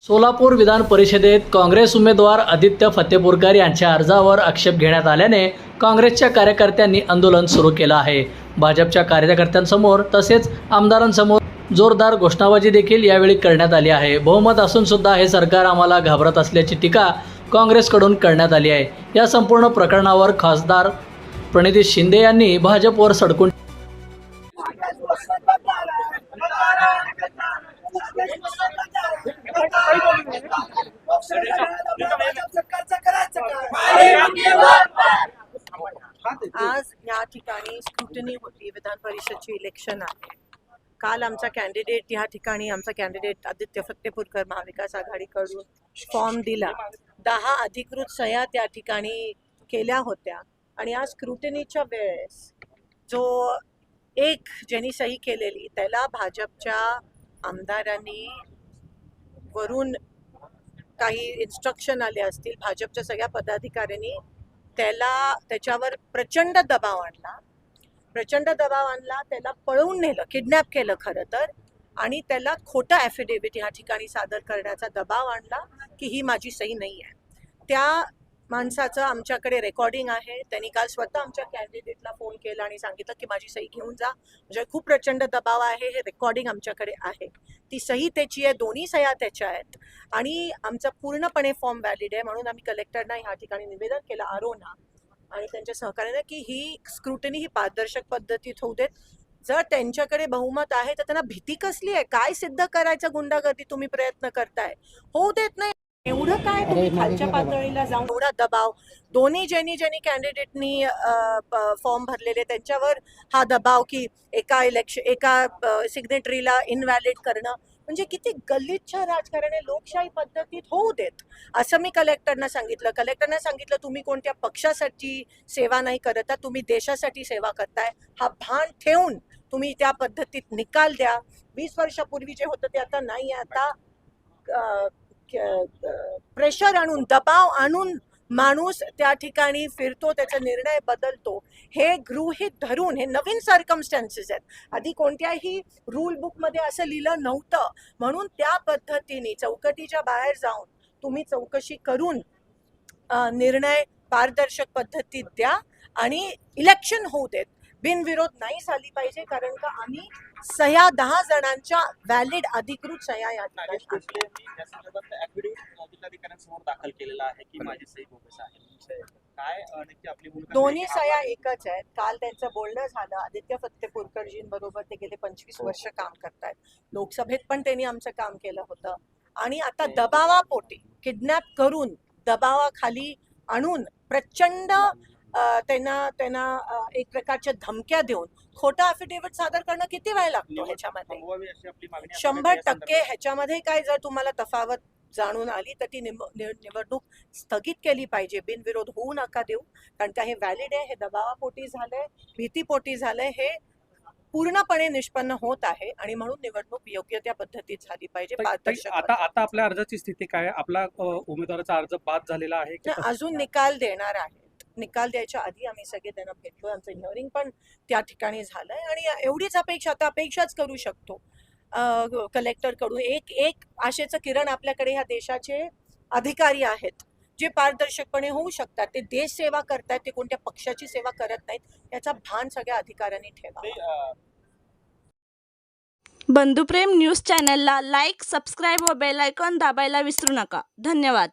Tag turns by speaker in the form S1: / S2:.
S1: सोलापूर विधान परिषदेत काँग्रेस उमेदवार आदित्य फतेपूरकर यांच्या अर्जावर आक्षेप घेण्यात आल्याने काँग्रेसच्या कार्यकर्त्यांनी आंदोलन सुरू केलं आहे। भाजपच्या कार्यकर्त्यांसमोर तसेच आमदारांसमोर जोरदार घोषणाबाजी देखील यावेळी करण्यात आली आहे। बहुमत असून सुद्धा हे सरकार आम्हाला घाबरत असल्याची टीका काँग्रेसकडून करण्यात आली आहे। या संपूर्ण प्रकरणावर खासदार प्रणिती शिंदे यांनी भाजपवर सडकून
S2: आज या ठिकाणी स्क्रुटनी होती। विधान परिषदची इलेक्शन आहे। काल आमचा कॅन्डिडेट या ठिकाणी आमचा कॅन्डिडेट आदित्य फतेपूरकर महाविकास आघाडीकडून फॉर्म दिला। 10 अधिकृत सह्या त्या ठिकाणी केल्या होत्या आणि आज स्क्रुटनीच्या वेळेस जो एक ज्यांनी सही केलेली त्याला भाजपच्या आमदारांनी वरून काही इन्स्ट्रक्शन आले असतील। भाजपच्या सगळ्या पदाधिकाऱ्यांनी त्याच्यावर प्रचंड दबाव आणला, त्याला पळवून नेलं, किडनॅप केलं खरं तर, आणि त्याला खोटं ॲफिडेव्हिट या ठिकाणी सादर करण्याचा दबाव आणला की ही माझी सही नाही आहे। त्या माणसाचं आमच्याकडे रेकॉर्डिंग आहे। त्यांनी काल स्वतः आमच्या कॅन्डिडेटला फोन केला आणि सांगितलं की माझी सही घेऊन जा, म्हणजे खूप प्रचंड दबाव आहे। हे रेकॉर्डिंग आमच्याकडे आहे, ती सही त्याची आहे, दोन्ही सह्या त्याच्या आहेत आणि आमचा पूर्णपणे फॉर्म व्हॅलिड आहे। म्हणून आम्ही कलेक्टरना ह्या ठिकाणी निवेदन केलं आरोना आणि त्यांच्या सहकार्याने की ही स्क्रुटनी ही पारदर्शक पद्धतीत होऊ देत। जर त्यांच्याकडे बहुमत आहे तर त्यांना भीती कसली आहे? काय सिद्ध करायचं गुंडागर्दी तुम्ही प्रयत्न करताय? होऊ देत नाही। एवढं काय तुम्ही खालच्या पातळीला जाऊन एवढा दबाव, दोन्ही ज्यांनी कॅन्डिडेटनी फॉर्म भरलेले त्यांच्यावर हा दबाव की एका सिग्नेटरीला इनव्हॅलिड करणं, म्हणजे किती गलिच्छ राजकारण आहे। लोकशाही पद्धतीत होऊ देत असं मी कलेक्टरना सांगितलं। कलेक्टरना सांगितलं तुम्ही कोणत्या पक्षासाठी सेवा नाही करत, तुम्ही देशासाठी सेवा करताय। हा भान ठेवून तुम्ही त्या पद्धतीत निकाल द्या। 20 वर्षापूर्वी जे होतं ते आता नाही आहे। आता प्रेशर आणून, दबाव आणून माणूस त्या ठिकाणी फिरतो, त्याचा निर्णय बदलतो, हे गृहीत धरून हे नवीन सर्कमस्टन्सेस आहेत। आधी कोणत्याही रूल बुकमध्ये असं लिहिलं नव्हतं। म्हणून त्या पद्धतीने चौकटीच्या बाहेर जाऊन तुम्ही चौकशी करून निर्णय पारदर्शक पद्धतीत द्या आणि इलेक्शन होऊ देत। बिनविरोध नाही झाली पाहिजे, कारण का आम्ही सह्या 10 जणांच्या व्हॅलिड अधिकृत सह्या या
S3: जिल्हाधिकाऱ्यांसमोर दाखल केलेला आहे की माझी सही बोगस आहे। काय नक्की आपली भूमिका?
S2: दोन्ही सह्या एकच आहेत। काल त्यांचं बोलणं झालं। आदित्य फतेपूरकरजींबरोबर ते गेले 25 वर्ष काम करतायत। लोकसभेत पण त्यांनी आमचं काम केलं होतं आणि आता दबावापोटी किडनॅप करून दबावाखाली आणून प्रचंड त्यांना एक प्रकारच्या धमक्या देऊन खोटा अफिडेव्हिट सादर करणं किती वेळ लागतो ह्याच्यामध्ये? 100% ह्याच्यामध्ये काय जर तुम्हाला तफावत जाणून आली तर ती निवडणूक स्थगित केली पाहिजे। बिनविरोध होऊ नका देऊ, कारण का हे व्हॅलिड आहे, हे दबावापोटी झालंय, भीतीपोटी झालंय, हे पूर्णपणे निष्पन्न होत आहे आणि म्हणून निवडणूक योग्य त्या पद्धतीत झाली पाहिजे, पारदर्शक।
S4: आता आपल्या अर्जाची स्थिती काय? आपला उमेदवाराचा अर्ज बाद झालेला आहे की
S2: अजून निकाल देणार आहेत? निकाल द्यायच्या आधी आम्ही सगळे त्यांना भेटलो, आमचं हिअरिंग पण त्या ठिकाणी झालंय आणि एवढीच अपेक्षा, आता अपेक्षाच करू शकतो कलेक्टर कडून। एक आशेचं किरण आपल्याकडे ह्या देशाचे अधिकारी आहेत जे पारदर्शकपणे होऊ शकतात, ते देश सेवा करतात, ते कोणत्या पक्षाची सेवा करत नाहीत। याचा भान सगळ्या अधिकाऱ्यांनी ठेवा।
S5: बंधुप्रेम न्यूज चॅनलला लाईक, सबस्क्राईब व बेल आयकॉन दाबायला विसरू नका। धन्यवाद।